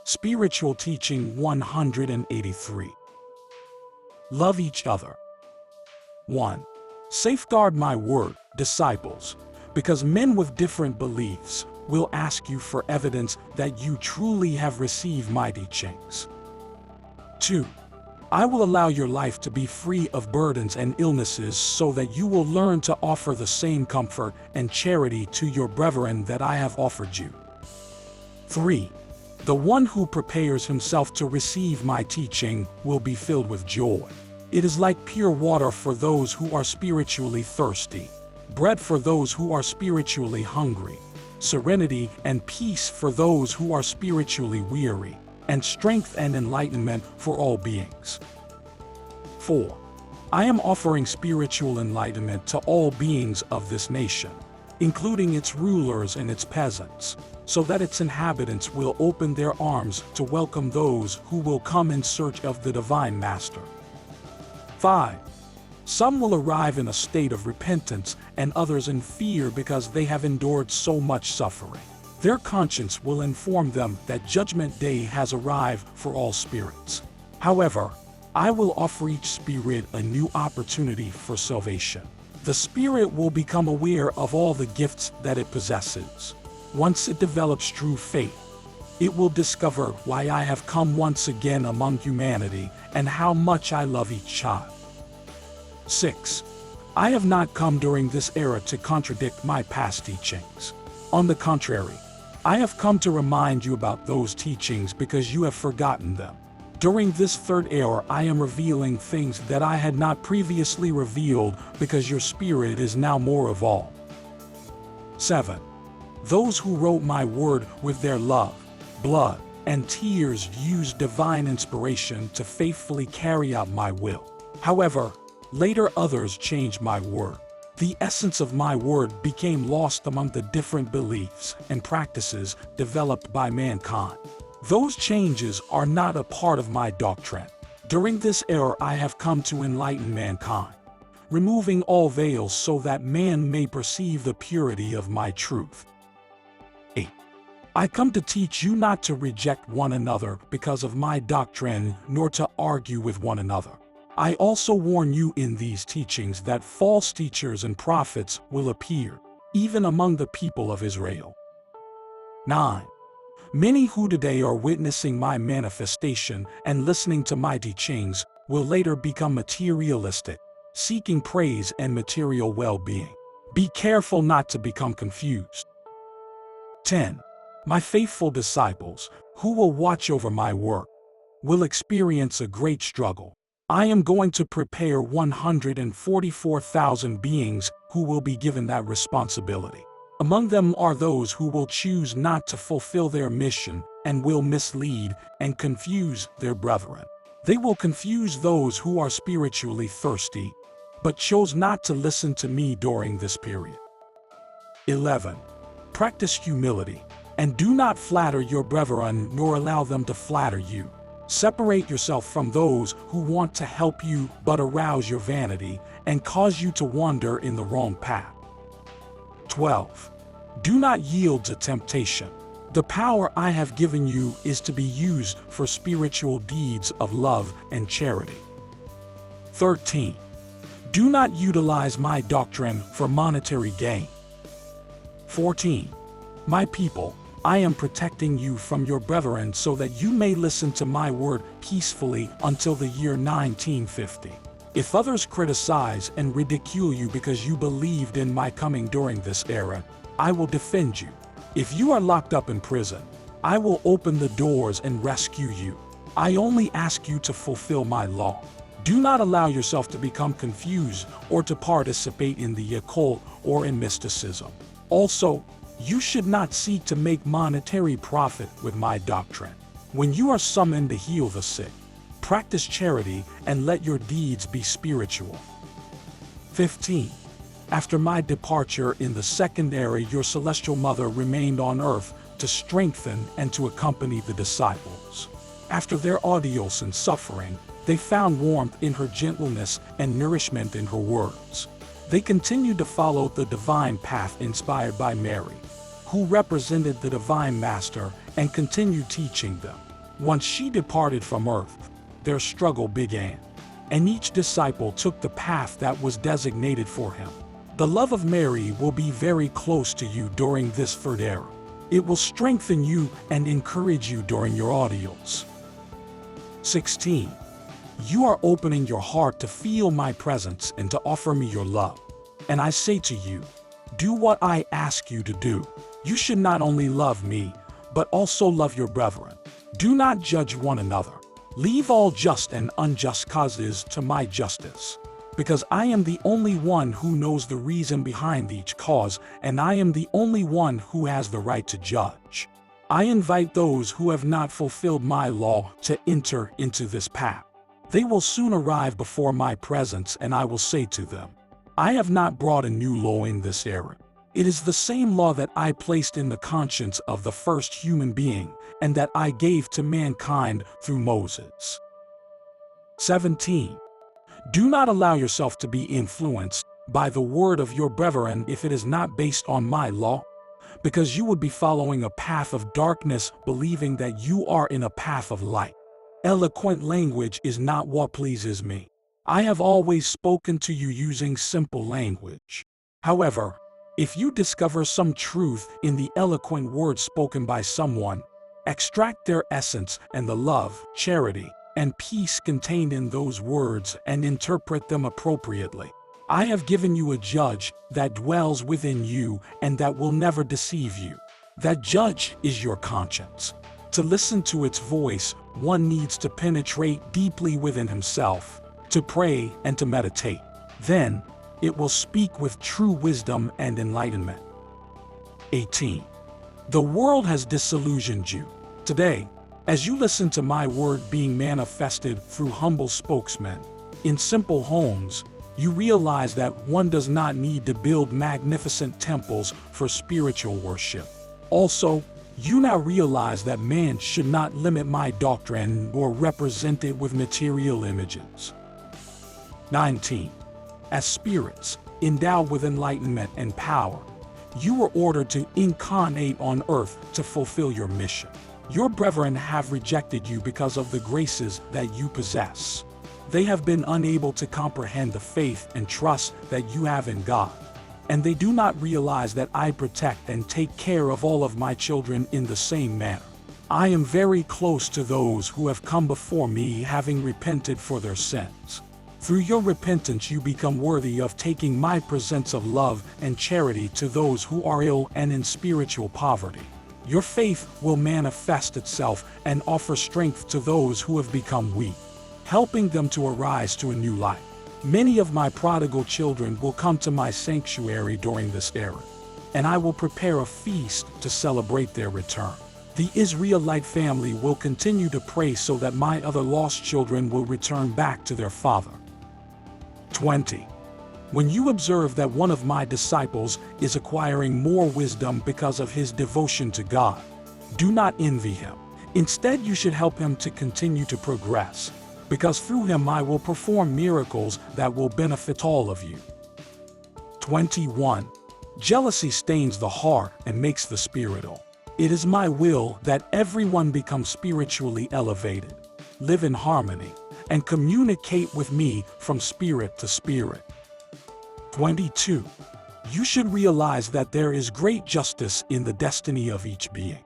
Spiritual Teaching 183. Love each other. 1. Safeguard my word, disciples, because men with different beliefs will ask you for evidence that you truly have received my teachings. 2. I will allow your life to be free of burdens and illnesses so that you will learn to offer the same comfort and charity to your brethren that I have offered you. 3. The one who prepares himself to receive my teaching will be filled with joy. It is like pure water for those who are spiritually thirsty, bread for those who are spiritually hungry, serenity and peace for those who are spiritually weary, and strength and enlightenment for all beings. 4. I am offering spiritual enlightenment to all beings of this nation, including its rulers and its peasants, so that its inhabitants will open their arms to welcome those who will come in search of the Divine Master. 5. Some will arrive in a state of repentance and others in fear because they have endured so much suffering. Their conscience will inform them that Judgment Day has arrived for all spirits. However, I will offer each spirit a new opportunity for salvation. The spirit will become aware of all the gifts that it possesses. Once it develops true faith, it will discover why I have come once again among humanity and how much I love each child. 6. I have not come during this era to contradict my past teachings. On the contrary, I have come to remind you about those teachings because you have forgotten them. During this third era, I am revealing things that I had not previously revealed because your spirit is now more evolved. 7. Those who wrote my word with their love, blood, and tears used divine inspiration to faithfully carry out my will. However, later others changed my word. The essence of my word became lost among the different beliefs and practices developed by mankind. Those changes are not a part of my doctrine. During this era, I have come to enlighten mankind, removing all veils so that man may perceive the purity of my truth. 8. I come to teach you not to reject one another because of my doctrine, nor to argue with one another. I also warn you in these teachings that false teachers and prophets will appear, even among the people of Israel. 9. Many who today are witnessing my manifestation and listening to my teachings will later become materialistic, seeking praise and material well-being. Be careful not to become confused. 10. My faithful disciples, who will watch over my work, will experience a great struggle. I am going to prepare 144,000 beings who will be given that responsibility. Among them are those who will choose not to fulfill their mission and will mislead and confuse their brethren. They will confuse those who are spiritually thirsty, but chose not to listen to me during this period. 11. Practice humility, and do not flatter your brethren nor allow them to flatter you. Separate yourself from those who want to help you but arouse your vanity and cause you to wander in the wrong path. 12. Do not yield to temptation. The power I have given you is to be used for spiritual deeds of love and charity. 13. Do not utilize my doctrine for monetary gain. 14. My people, I am protecting you from your brethren so that you may listen to my word peacefully until the year 1950. If others criticize and ridicule you because you believed in my coming during this era, I will defend you. If you are locked up in prison, I will open the doors and rescue you. I only ask you to fulfill my law. Do not allow yourself to become confused or to participate in the occult or in mysticism. Also, you should not seek to make monetary profit with my doctrine. When you are summoned to heal the sick, practice charity and let your deeds be spiritual. 15. After my departure in the second era, your celestial mother remained on earth to strengthen and to accompany the disciples. After their ordeals and suffering, they found warmth in her gentleness and nourishment in her words. They continued to follow the divine path inspired by Mary, who represented the Divine Master and continued teaching them. Once she departed from earth, their struggle began, and each disciple took the path that was designated for him. The love of Mary will be very close to you during this third era. It will strengthen you and encourage you during your ordeals. 16. You are opening your heart to feel my presence and to offer me your love. And I say to you, do what I ask you to do. You should not only love me, but also love your brethren. Do not judge one another. Leave all just and unjust causes to my justice. Because I am the only one who knows the reason behind each cause, and I am the only one who has the right to judge. I invite those who have not fulfilled my law to enter into this path. They will soon arrive before my presence, and I will say to them, I have not brought a new law in this era. It is the same law that I placed in the conscience of the first human being, and that I gave to mankind through Moses. 17. Do not allow yourself to be influenced by the word of your brethren if it is not based on my law, because you would be following a path of darkness, believing that you are in a path of light. Eloquent language is not what pleases me. I have always spoken to you using simple language. However, if you discover some truth in the eloquent words spoken by someone, extract their essence and the love, charity, and peace contained in those words and interpret them appropriately. I have given you a judge that dwells within you and that will never deceive you. That judge is your conscience. To listen to its voice, one needs to penetrate deeply within himself, to pray and to meditate. Then, it will speak with true wisdom and enlightenment. 18. The world has disillusioned you. Today, as you listen to my word being manifested through humble spokesmen, in simple homes, you realize that one does not need to build magnificent temples for spiritual worship. Also, you now realize that man should not limit my doctrine or represent it with material images. 19. As spirits, endowed with enlightenment and power, you were ordered to incarnate on earth to fulfill your mission. Your brethren have rejected you because of the graces that you possess. They have been unable to comprehend the faith and trust that you have in God, and they do not realize that I protect and take care of all of my children in the same manner. I am very close to those who have come before me having repented for their sins. Through your repentance you become worthy of taking my presents of love and charity to those who are ill and in spiritual poverty. Your faith will manifest itself and offer strength to those who have become weak, helping them to arise to a new life. Many of my prodigal children will come to my sanctuary during this era, and I will prepare a feast to celebrate their return. The Israelite family will continue to pray so that my other lost children will return back to their father. 20. When you observe that one of my disciples is acquiring more wisdom because of his devotion to God, do not envy him. Instead, you should help him to continue to progress, because through him I will perform miracles that will benefit all of you. 21. Jealousy stains the heart and makes the spirit ill. It is my will that everyone become spiritually elevated, live in harmony, and communicate with me from spirit to spirit. 22. You should realize that there is great justice in the destiny of each being.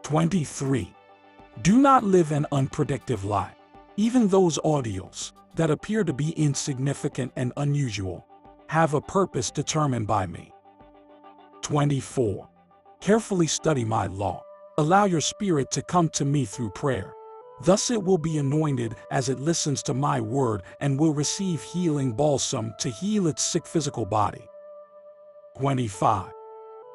23. Do not live an unpredictable life. Even those ordeals that appear to be insignificant and unusual have a purpose determined by me. 24. Carefully study my law. Allow your spirit to come to me through prayer. Thus it will be anointed as it listens to my word and will receive healing balsam to heal its sick physical body. 25.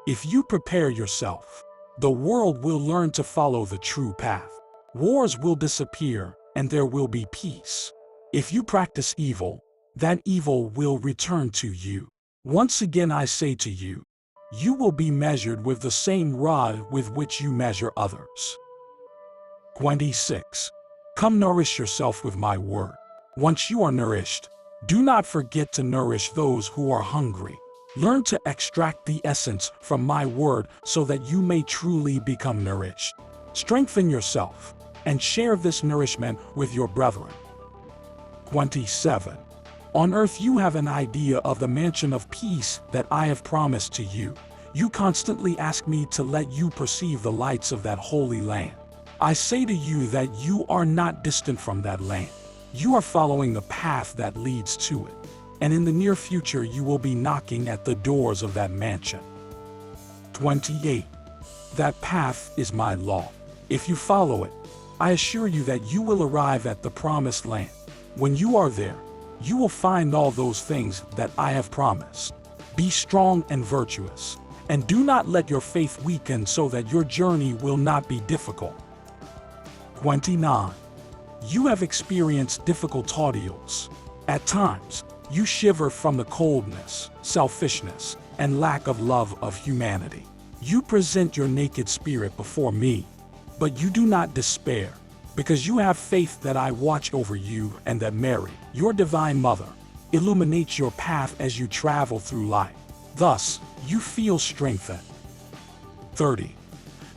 If you prepare yourself, the world will learn to follow the true path. Wars will disappear and there will be peace. If you practice evil, that evil will return to you. Once again I say to you, you will be measured with the same rod with which you measure others. 26. Come nourish yourself with my word. Once you are nourished, do not forget to nourish those who are hungry. Learn to extract the essence from my word so that you may truly become nourished. Strengthen yourself. and share this nourishment with your brethren. 27. On earth you have an idea of the mansion of peace that I have promised to you. You constantly ask me to let you perceive the lights of that holy land. I say to you that you are not distant from that land. You are following the path that leads to it, and in the near future you will be knocking at the doors of that mansion. 28. That path is my law. If you follow it, I assure you that you will arrive at the promised land. When you are there, you will find all those things that I have promised. Be strong and virtuous, and do not let your faith weaken so that your journey will not be difficult. 29. You have experienced difficult ordeals. At times, you shiver from the coldness, selfishness, and lack of love of humanity. You present your naked spirit before me, but you do not despair, because you have faith that I watch over you and that Mary, your divine mother, illuminates your path as you travel through life. Thus, you feel strengthened. 30.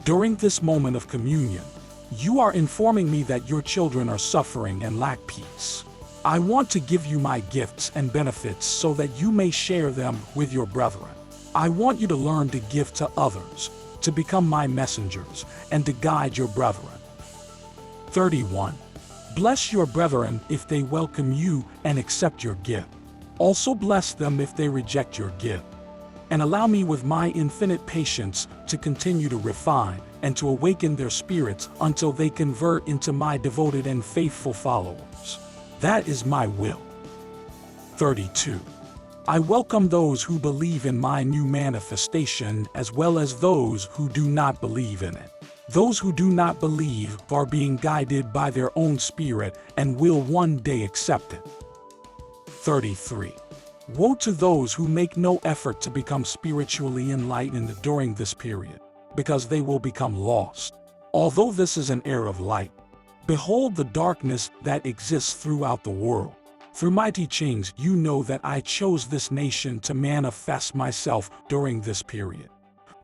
During this moment of communion, you are informing me that your children are suffering and lack peace. I want to give you my gifts and benefits so that you may share them with your brethren. I want you to learn to give to others, to become my messengers, and to guide your brethren. 31. Bless your brethren if they welcome you and accept your gift. Also bless them if they reject your gift. And allow me with my infinite patience to continue to refine and to awaken their spirits until they convert into my devoted and faithful followers. That is my will. 32. I welcome those who believe in my new manifestation as well as those who do not believe in it. Those who do not believe are being guided by their own spirit and will one day accept it. 33. Woe to those who make no effort to become spiritually enlightened during this period, because they will become lost. Although this is an era of light, behold the darkness that exists throughout the world. Through my teachings, you know that I chose this nation to manifest myself during this period.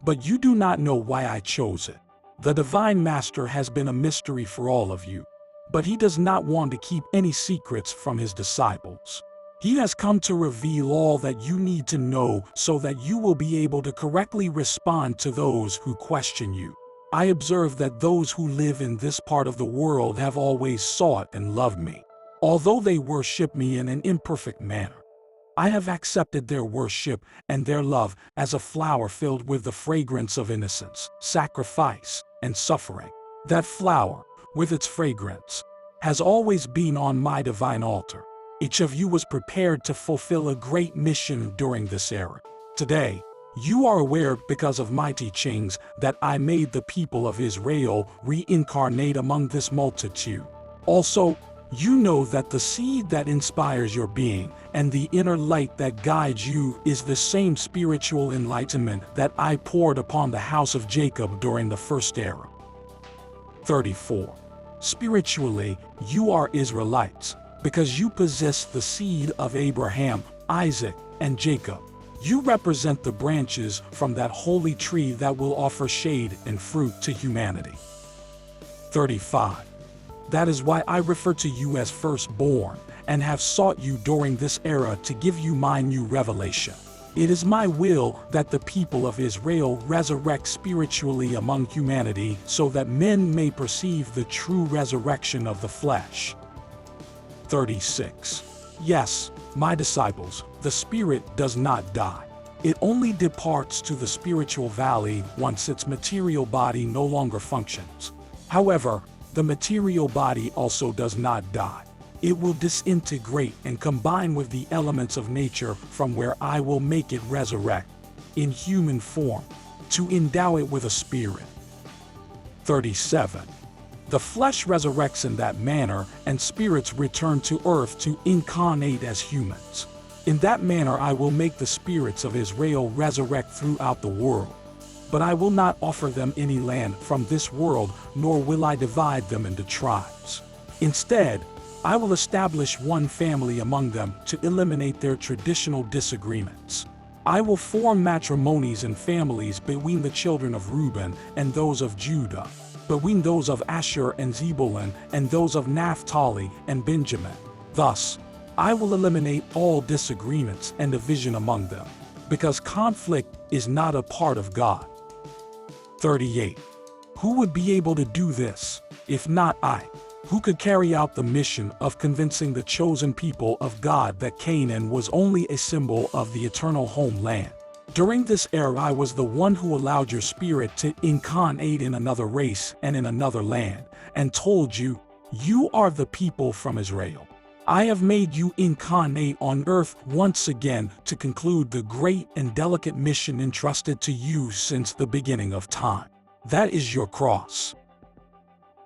But you do not know why I chose it. The Divine Master has been a mystery for all of you, but he does not want to keep any secrets from his disciples. He has come to reveal all that you need to know so that you will be able to correctly respond to those who question you. I observe that those who live in this part of the world have always sought and loved me. Although they worship me in an imperfect manner, I have accepted their worship and their love as a flower filled with the fragrance of innocence, sacrifice, and suffering. That flower, with its fragrance, has always been on my divine altar. Each of you was prepared to fulfill a great mission during this era. Today, you are aware because of my teachings that I made the people of Israel reincarnate among this multitude. Also, you know that the seed that inspires your being and the inner light that guides you is the same spiritual enlightenment that I poured upon the house of Jacob during the first era. 34. Spiritually, you are Israelites, because you possess the seed of Abraham, Isaac, and Jacob. You represent the branches from that holy tree that will offer shade and fruit to humanity. 35. That is why I refer to you as firstborn and have sought you during this era to give you my new revelation. It is my will that the people of Israel resurrect spiritually among humanity so that men may perceive the true resurrection of the flesh. 36. Yes, my disciples, the spirit does not die. It only departs to the spiritual valley once its material body no longer functions. However, the material body also does not die. It will disintegrate and combine with the elements of nature from where I will make it resurrect, in human form, to endow it with a spirit. 37. The flesh resurrects in that manner, and spirits return to earth to incarnate as humans. In that manner I will make the spirits of Israel resurrect throughout the world. But I will not offer them any land from this world, nor will I divide them into tribes. Instead, I will establish one family among them to eliminate their traditional disagreements. I will form matrimonies and families between the children of Reuben and those of Judah. between those of Asher and Zebulun and those of Naphtali and Benjamin. Thus, I will eliminate all disagreements and division among them, because conflict is not a part of God. 38. Who would be able to do this, if not I? Who could carry out the mission of convincing the chosen people of God that Canaan was only a symbol of the eternal homeland? During this era, I was the one who allowed your spirit to incarnate in another race and in another land, and told you, you are the people from Israel. I have made you incarnate on earth once again to conclude the great and delicate mission entrusted to you since the beginning of time. That is your cross.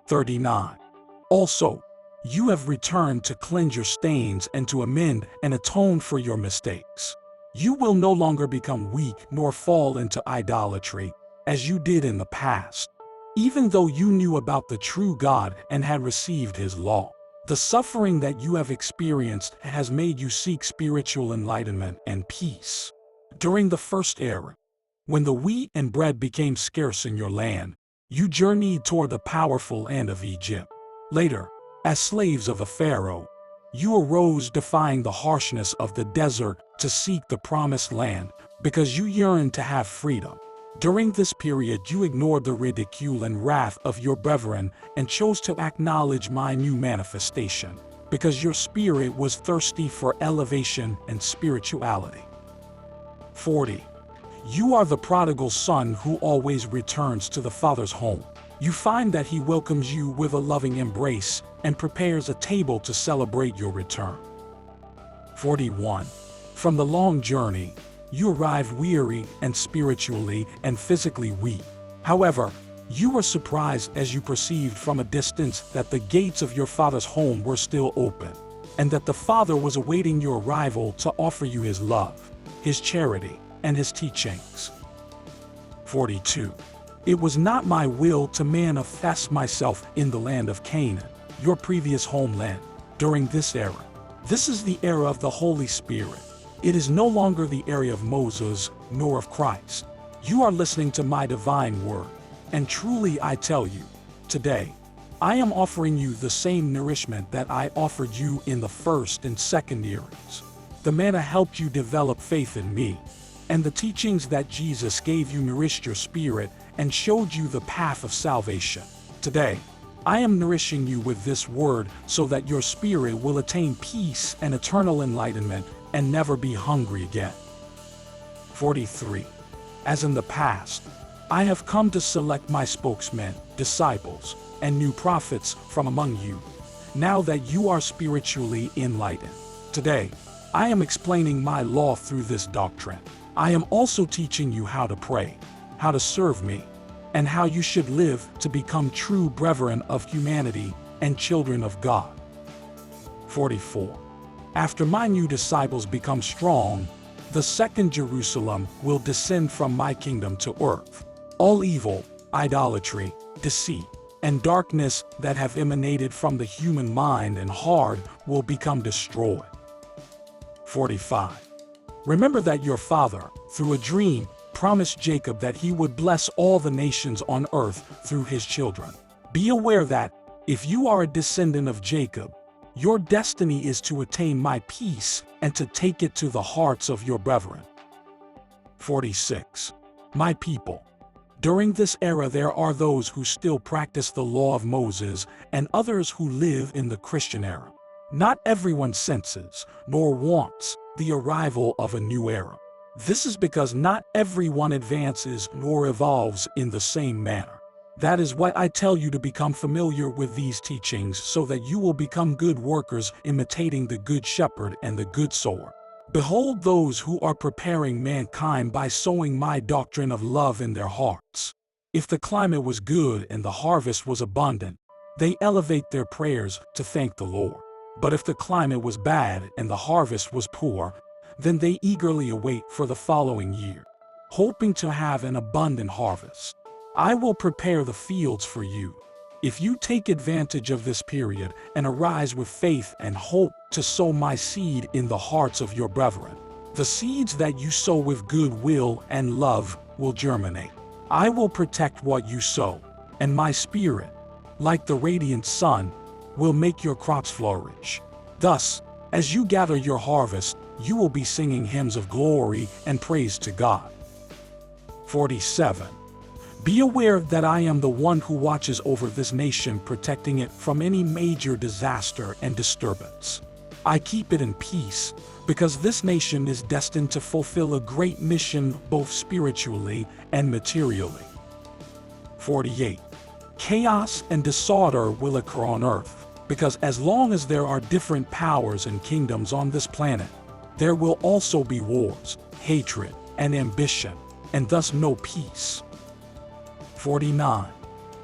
39. Also, you have returned to cleanse your stains and to amend and atone for your mistakes. You will no longer become weak nor fall into idolatry, as you did in the past, even though you knew about the true God and had received his law. The suffering that you have experienced has made you seek spiritual enlightenment and peace. During the first era, when the wheat and bread became scarce in your land, you journeyed toward the powerful land of Egypt. Later, as slaves of a pharaoh, you arose defying the harshness of the desert to seek the promised land because you yearned to have freedom. During this period, you ignored the ridicule and wrath of your brethren and chose to acknowledge my new manifestation because your spirit was thirsty for elevation and spirituality. 40. You are the prodigal son who always returns to the Father's home. You find that he welcomes you with a loving embrace and prepares a table to celebrate your return. 41. From the long journey, you arrive weary and spiritually and physically weak. However, you were surprised as you perceived from a distance that the gates of your father's home were still open, and that the Father was awaiting your arrival to offer you his love, his charity, and his teachings. 42. It was not my will to manifest myself in the land of Canaan, your previous homeland, during this era. This is the era of the Holy Spirit. It is no longer the era of Moses, nor of Christ. You are listening to my divine word, and truly I tell you, today, I am offering you the same nourishment that I offered you in the first and second eras. The manna helped you develop faith in me, and the teachings that Jesus gave you nourished your spirit and showed you the path of salvation. Today, I am nourishing you with this word so that your spirit will attain peace and eternal enlightenment and never be hungry again. 43. As in the past, I have come to select my spokesmen, disciples, and new prophets from among you, now that you are spiritually enlightened. Today, I am explaining my law through this doctrine. I am also teaching you how to pray, how to serve me, and how you should live to become true brethren of humanity and children of God. 44. After my new disciples become strong, the second Jerusalem will descend from my kingdom to earth. All evil, idolatry, deceit, and darkness that have emanated from the human mind and heart will become destroyed. 45. Remember that your father, through a dream, promised Jacob that he would bless all the nations on earth through his children. Be aware that, if you are a descendant of Jacob, your destiny is to attain my peace and to take it to the hearts of your brethren. 46. My people. During this era there are those who still practice the law of Moses and others who live in the Christian era. Not everyone senses, nor wants, the arrival of a new era. This is because not everyone advances nor evolves in the same manner. That is why I tell you to become familiar with these teachings so that you will become good workers imitating the good shepherd and the good sower. Behold those who are preparing mankind by sowing my doctrine of love in their hearts. If the climate was good and the harvest was abundant, they elevate their prayers to thank the Lord. But if the climate was bad and the harvest was poor, then they eagerly await for the following year, hoping to have an abundant harvest. I will prepare the fields for you. If you take advantage of this period and arise with faith and hope to sow my seed in the hearts of your brethren, the seeds that you sow with good will and love will germinate. I will protect what you sow, and my spirit, like the radiant sun, will make your crops flourish. Thus, as you gather your harvest, you will be singing hymns of glory and praise to God. 47. Be aware that I am the one who watches over this nation, protecting it from any major disaster and disturbance. I keep it in peace because this nation is destined to fulfill a great mission both spiritually and materially. 48. Chaos and disorder will occur on earth, because as long as there are different powers and kingdoms on this planet, there will also be wars, hatred, and ambition, and thus no peace. 49.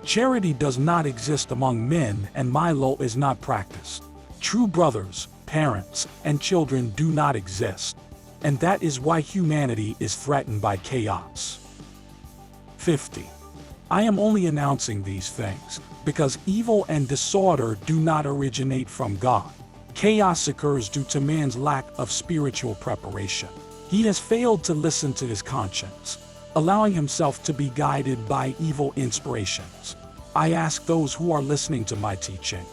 Charity does not exist among men, and my law is not practiced. True brothers, parents, and children do not exist, and that is why humanity is threatened by chaos. 50. I am only announcing these things because evil and disorder do not originate from God. Chaos occurs due to man's lack of spiritual preparation. He has failed to listen to his conscience, allowing himself to be guided by evil inspirations. I ask those who are listening to my teaching,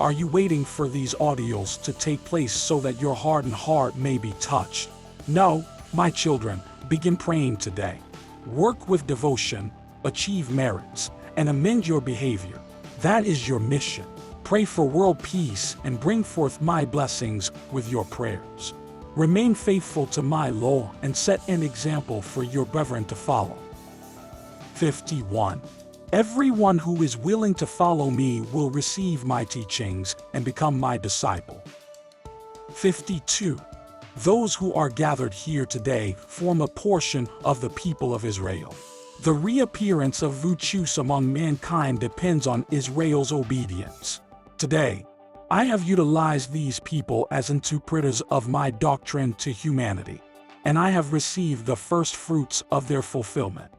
are you waiting for these audios to take place so that your hardened heart may be touched? No, my children, begin praying today. Work with devotion, achieve merits, and amend your behavior. That is your mission. Pray for world peace and bring forth my blessings with your prayers. Remain faithful to my law and set an example for your brethren to follow. 51. Everyone who is willing to follow me will receive my teachings and become my disciple. 52. Those who are gathered here today form a portion of the people of Israel. The reappearance of virtues among mankind depends on Israel's obedience. Today, I have utilized these people as interpreters of my doctrine to humanity, and I have received the first fruits of their fulfillment.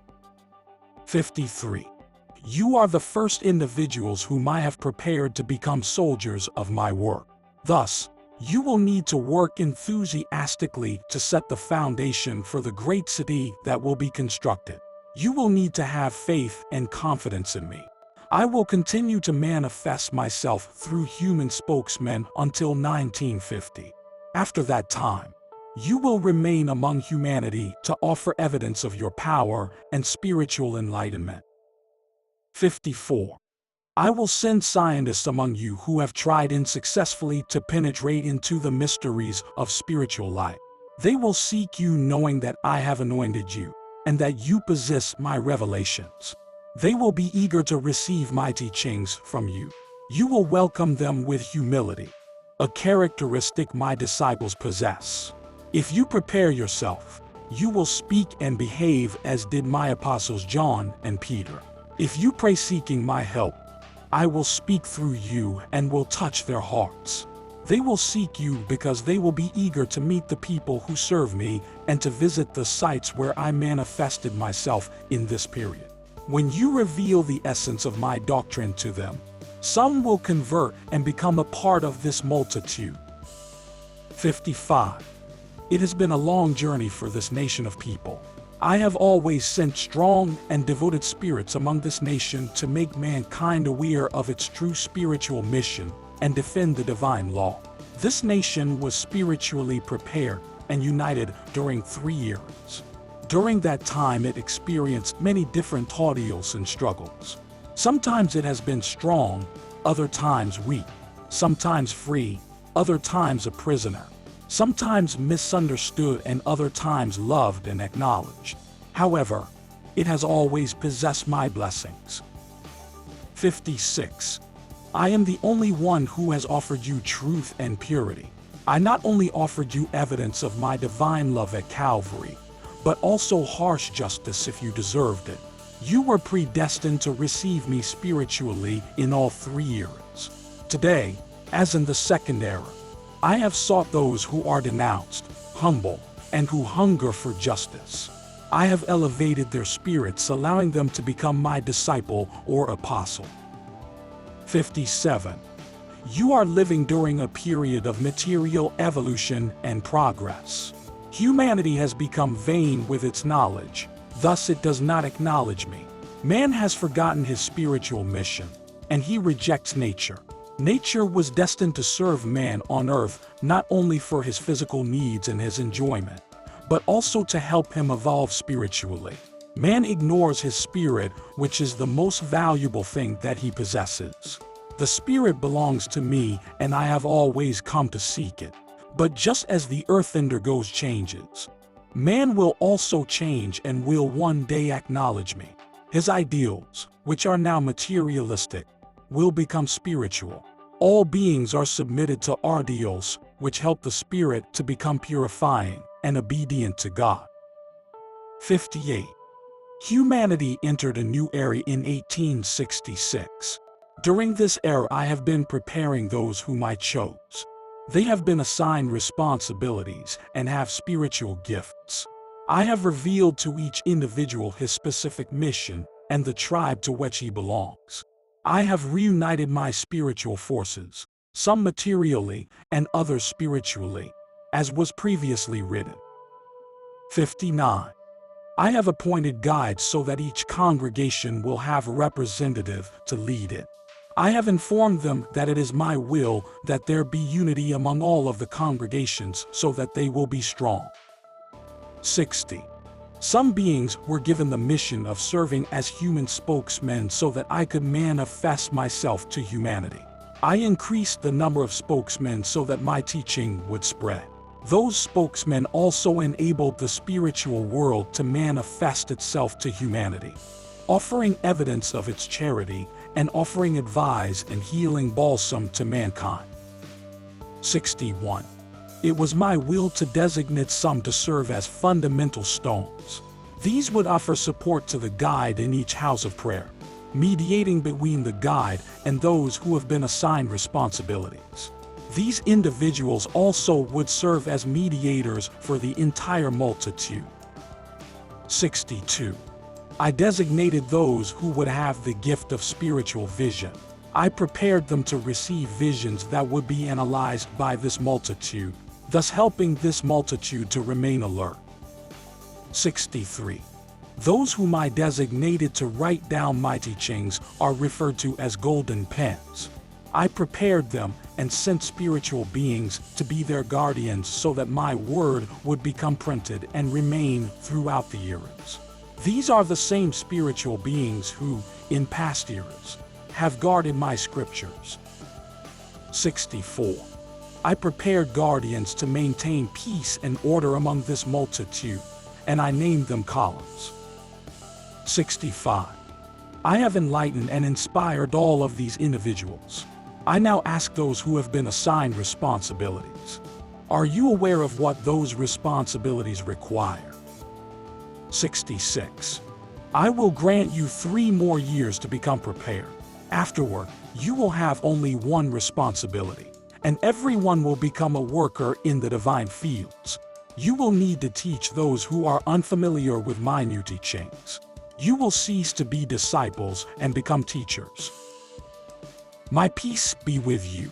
53. You are the first individuals whom I have prepared to become soldiers of my work. Thus, you will need to work enthusiastically to set the foundation for the great city that will be constructed. You will need to have faith and confidence in me. I will continue to manifest myself through human spokesmen until 1950. After that time, you will remain among humanity to offer evidence of your power and spiritual enlightenment. 54. I will send scientists among you who have tried unsuccessfully to penetrate into the mysteries of spiritual life. They will seek you knowing that I have anointed you, and that you possess my revelations. They will be eager to receive my teachings from you. You will welcome them with humility, a characteristic my disciples possess. If you prepare yourself, you will speak and behave as did my apostles John and Peter. If you pray seeking my help, I will speak through you and will touch their hearts. They will seek you because they will be eager to meet the people who serve me and to visit the sites where I manifested myself in this period. When you reveal the essence of my doctrine to them, some will convert and become a part of this multitude. 55. It has been a long journey for this nation of people. I have always sent strong and devoted spirits among this nation to make mankind aware of its true spiritual mission and defend the divine law. This nation was spiritually prepared and united during 3 years. During that time, it experienced many different ordeals and struggles. Sometimes it has been strong, other times weak, sometimes free, other times a prisoner, sometimes misunderstood and other times loved and acknowledged. However, it has always possessed my blessings. 56. I am the only one who has offered you truth and purity. I not only offered you evidence of my divine love at Calvary, but also harsh justice if you deserved it. You were predestined to receive me spiritually in all 3 eras. Today, as in the second era, I have sought those who are denounced, humble, and who hunger for justice. I have elevated their spirits, allowing them to become my disciple or apostle. 57. You are living during a period of material evolution and progress. Humanity has become vain with its knowledge, thus it does not acknowledge me. Man has forgotten his spiritual mission, and he rejects nature. Nature was destined to serve man on earth not only for his physical needs and his enjoyment, but also to help him evolve spiritually. Man ignores his spirit, which is the most valuable thing that he possesses. The spirit belongs to me, and I have always come to seek it. But just as the earth undergoes changes, man will also change and will one day acknowledge me. His ideals, which are now materialistic, will become spiritual. All beings are submitted to ideals, which help the spirit to become purifying and obedient to God. 58. Humanity entered a new era in 1866. During this era, I have been preparing those whom I chose. They have been assigned responsibilities and have spiritual gifts. I have revealed to each individual his specific mission and the tribe to which he belongs. I have reunited my spiritual forces, some materially and others spiritually, as was previously written. 59. I have appointed guides so that each congregation will have a representative to lead it. I have informed them that it is my will that there be unity among all of the congregations so that they will be strong. 60. Some beings were given the mission of serving as human spokesmen so that I could manifest myself to humanity. I increased the number of spokesmen so that my teaching would spread. Those spokesmen also enabled the spiritual world to manifest itself to humanity, offering evidence of its charity and offering advice and healing balsam to mankind. 61. It was my will to designate some to serve as fundamental stones. These would offer support to the guide in each house of prayer, mediating between the guide and those who have been assigned responsibilities. These individuals also would serve as mediators for the entire multitude. 62. I designated those who would have the gift of spiritual vision. I prepared them to receive visions that would be analyzed by this multitude, thus helping this multitude to remain alert. 63. Those whom I designated to write down my teachings are referred to as golden pens. I prepared them and sent spiritual beings to be their guardians so that my word would become printed and remain throughout the eras. These are the same spiritual beings who, in past eras, have guarded my scriptures. 64. I prepared guardians to maintain peace and order among this multitude, and I named them columns. 65. I have enlightened and inspired all of these individuals. I now ask those who have been assigned responsibilities, are you aware of what those responsibilities require? 66. I will grant you 3 more years to become prepared. Afterward, you will have only one responsibility, and everyone will become a worker in the divine fields. You will need to teach those who are unfamiliar with my new teachings. You will cease to be disciples and become teachers. My peace be with you.